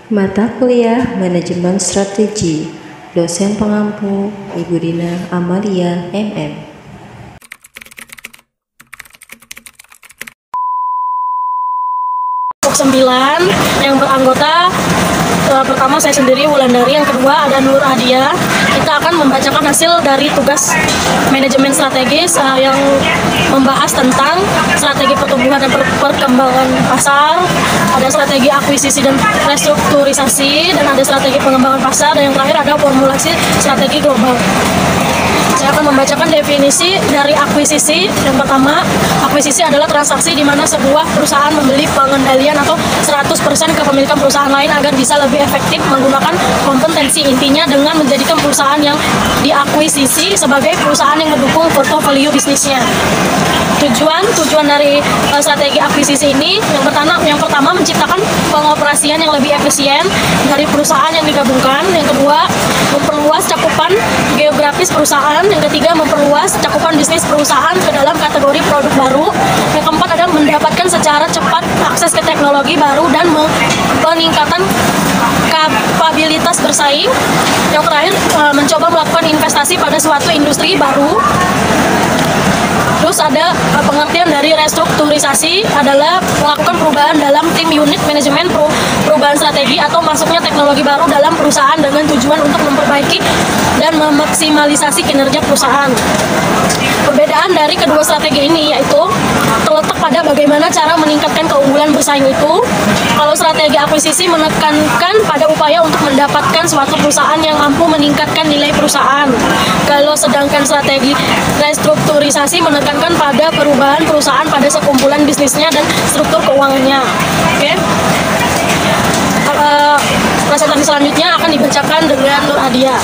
Mata kuliah Manajemen Strategi, dosen pengampu Ibu Dina Amalia MM. Sembilan yang beranggota, pertama saya sendiri Wulandari, yang kedua ada Nur Adia. Kita akan membacakan hasil dari tugas manajemen strategis yang membahas tentang strategi pertumbuhan dan perkembangan pasar, ada strategi akuisisi dan restrukturisasi, dan ada strategi pengembangan pasar, dan yang terakhir ada formulasi strategi global. Saya akan membacakan definisi dari akuisisi. Yang pertama, akuisisi adalah transaksi di mana sebuah perusahaan membeli pengendalian atau 100% kepemilikan perusahaan lain agar bisa lebih efektif menggunakan kompetensi intinya dengan menjadikan perusahaan yang diakuisisi sebagai perusahaan yang mendukung portofolio bisnisnya. Tujuan dari strategi akuisisi ini yang pertama menciptakan pengoperasian yang lebih efisien dari perusahaan yang digabungkan. Yang kedua, memperluas cakupan geografis perusahaan. Yang ketiga, memperluas cakupan bisnis perusahaan ke dalam kategori produk baru. Yang keempat adalah mendapatkan secara cepat akses ke teknologi baru dan peningkatan kapabilitas bersaing. Yang terakhir, mencoba melakukan investasi pada suatu industri baru. Terus ada pengertian dari restrukturisasi adalah melakukan perubahan dalam tim unit manajemen perubahan strategi atau masuknya teknologi baru dalam perusahaan dengan tujuan untuk memperbaiki dan memaksimalisasi kinerja perusahaan. Perbedaan dari kedua strategi ini yaitu terletak pada bagaimana cara meningkatkan keunggulan bersaing itu. Kalau strategi akuisisi menekankan pada upaya untuk mendapatkan suatu perusahaan yang mampu meningkatkan nilai perusahaan. Kalau sedangkan strategi restrukturisasi menekankan pada perubahan perusahaan pada sekumpulan bisnisnya dan struktur keuangannya. Oke. Presentasi selanjutnya akan dibacakan dengan Nur Adia.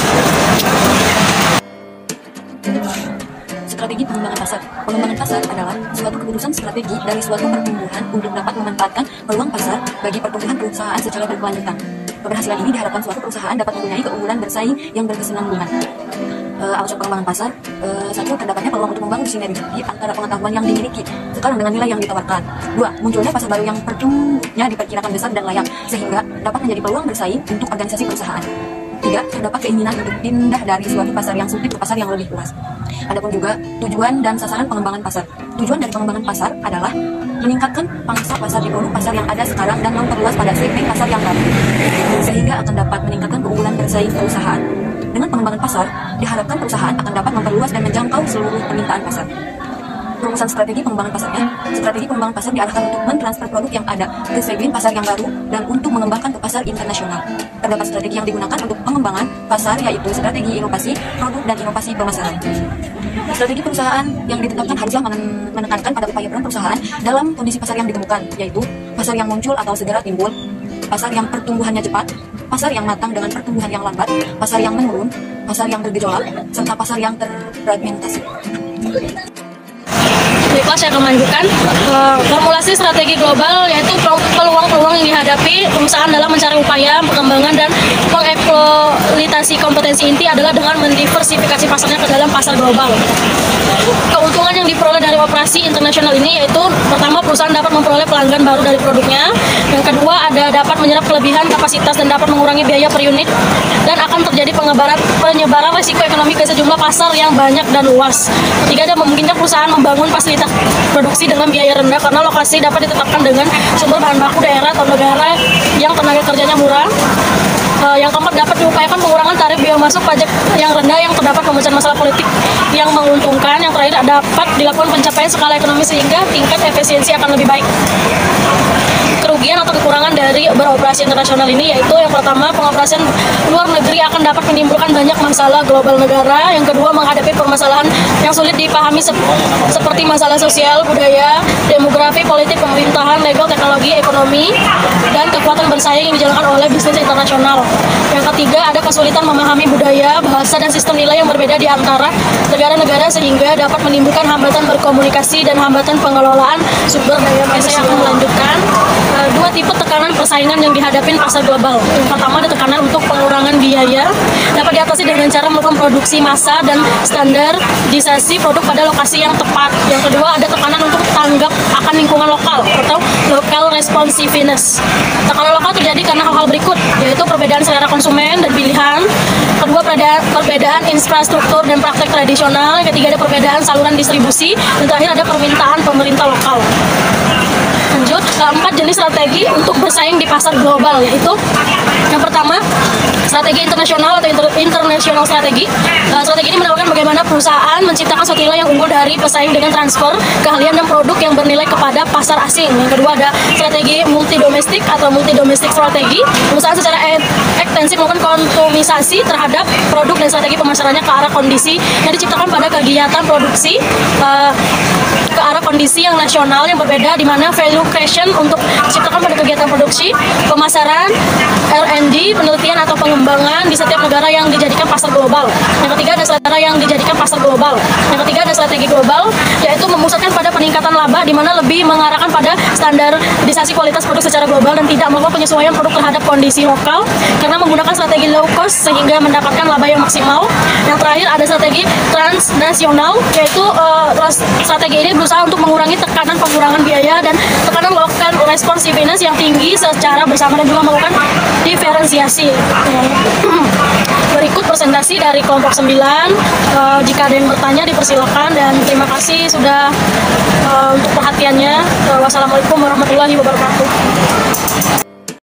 Strategi pengembangan pasar. Pengembangan pasar adalah suatu keputusan strategi dari suatu pertumbuhan untuk dapat memanfaatkan peluang pasar bagi pertumbuhan perusahaan secara berkelanjutan. Keberhasilan ini diharapkan suatu perusahaan dapat mempunyai keunggulan bersaing yang berkesinambungan. Alasan pengembangan pasar, satu, terdapatnya peluang untuk membangun sinergi antara pengetahuan yang dimiliki sekarang dengan nilai yang ditawarkan. Dua, munculnya pasar baru yang pertumbuhannya diperkirakan besar dan layak sehingga dapat menjadi peluang bersaing untuk organisasi perusahaan. Tiga, terdapat keinginan untuk pindah dari suatu pasar yang sempit ke pasar yang lebih luas. Adapun juga tujuan dan sasaran pengembangan pasar. Tujuan dari pengembangan pasar adalah meningkatkan pangsa pasar di produk pasar yang ada sekarang dan memperluas pada segmen pasar yang baru, sehingga akan dapat meningkatkan keunggulan bersaing perusahaan. Dengan pengembangan pasar, diharapkan perusahaan akan dapat memperluas dan menjangkau seluruh permintaan pasar. Perumusan strategi pengembangan pasarnya. Strategi pengembangan pasar diarahkan untuk mentransfer produk yang ada ke segmen pasar yang baru dan untuk mengembangkan ke pasar internasional. Terdapat strategi yang digunakan untuk pengembangan pasar yaitu strategi inovasi produk dan inovasi pemasaran. Strategi perusahaan yang ditetapkan haruslah menekankan pada upaya peran perusahaan dalam kondisi pasar yang ditemukan, yaitu pasar yang muncul atau segera timbul, pasar yang pertumbuhannya cepat, pasar yang matang dengan pertumbuhan yang lambat, pasar yang menurun, pasar yang bergejolak, serta pasar yang terfragmentasi. Baiklah, saya akan melanjutkan formulasi strategi global, yaitu peluang-peluang yang dihadapi perusahaan dalam mencari upaya pengembangan dan mengeksploitasi kompetensi inti adalah dengan mendiversifikasi pasarnya ke dalam pasar global. Keuntungan yang diperoleh dari operasi internasional ini yaitu pertama, perusahaan dapat memperoleh pelanggan baru dari produknya. Yang kedua, ada dapat menyerap kelebihan kapasitas dan dapat mengurangi biaya per unit, dan akan terjadi penyebaran risiko ekonomi ke sejumlah pasar yang banyak dan luas. Ketiga, ada memungkinkan perusahaan membangun fasilitas produksi dengan biaya rendah karena lokasi dapat ditetapkan dengan sumber bahan baku daerah atau negara yang tenaga kerjanya murah. Yang keempat, dapat diupayakan pengurangan tarif biaya masuk pajak yang rendah yang terdapat pemecahan masalah politik yang menguntungkan. Yang terakhir, dapat dilakukan pencapaian skala ekonomi sehingga tingkat efisiensi akan lebih baik. Kerugian atau kekurangan dari beroperasi internasional ini yaitu yang pertama, pengoperasian luar negeri akan dapat menimbulkan banyak masalah global negara. Yang kedua, menghadapi permasalahan yang sulit dipahami seperti masalah sosial, budaya, demografi, politik, pemerintahan, legal, teknologi, ekonomi, dan kekuatan bersaing yang dijalankan oleh bisnis internasional. Yang ketiga, ada kesulitan memahami budaya, bahasa, dan sistem nilai yang berbeda di antara negara-negara sehingga dapat menimbulkan hambatan berkomunikasi dan hambatan pengelolaan sumber daya manusia. Saya akan melanjutkan dua tipe tekanan persaingan yang dihadapin pasar global. Yang pertama ada tekanan untuk pengurangan biaya, dapat diatasi dengan cara melakukan produksi massa dan standarisasi produk pada lokasi yang tepat. Yang kedua ada tekanan untuk tanggap akan lingkungan lokal atau local responsiveness. Tekanan lokal terjadi karena hal-hal berikut, yaitu perbedaan selera konsumen dan pilihan. Kedua, perbedaan infrastruktur dan praktek tradisional. Yang ketiga ada perbedaan saluran distribusi. Dan terakhir ada permintaan pemerintah lokal. Lanjut, keempat jenis strategi untuk bersaing di pasar global, yaitu yang pertama, strategi internasional atau international strategi. Strategi ini menawarkan bagaimana perusahaan menciptakan suatu nilai yang unggul dari pesaing dengan transfer keahlian dan produk yang bernilai kepada pasar asing. Yang kedua ada strategi multi domestik atau multi domestic strategi. Perusahaan secara ekstensif melakukan konsumisasi terhadap produk dan strategi pemasarannya ke arah kondisi yang diciptakan pada kegiatan produksi ke arah kondisi yang nasional yang berbeda, di mana value creation untuk diciptakan pada kegiatan produksi, pemasaran, R&D, penelitian atau pengembangan di setiap negara yang dijadikan pasar global. Yang ketiga ada negara yang dijadikan pasar global. Yang ketiga ada strategi global, yaitu memusatkan pada peningkatan laba, di mana lebih mengarahkan pada standarisasi kualitas produk secara global dan tidak melakukan penyesuaian produk terhadap kondisi lokal karena menggunakan strategi low cost sehingga mendapatkan laba yang maksimal. Yang terakhir ada strategi transnasional, yaitu strategi ini berusaha untuk mengurangi tekanan pengurangan biaya dan tekanan local responsiveness yang tinggi secara bersama dan juga melakukan diferensiasi. Berikut presentasi dari kelompok 9. Jika ada yang bertanya dipersilakan, dan terima kasih sudah untuk perhatiannya. Wassalamualaikum warahmatullahi wabarakatuh.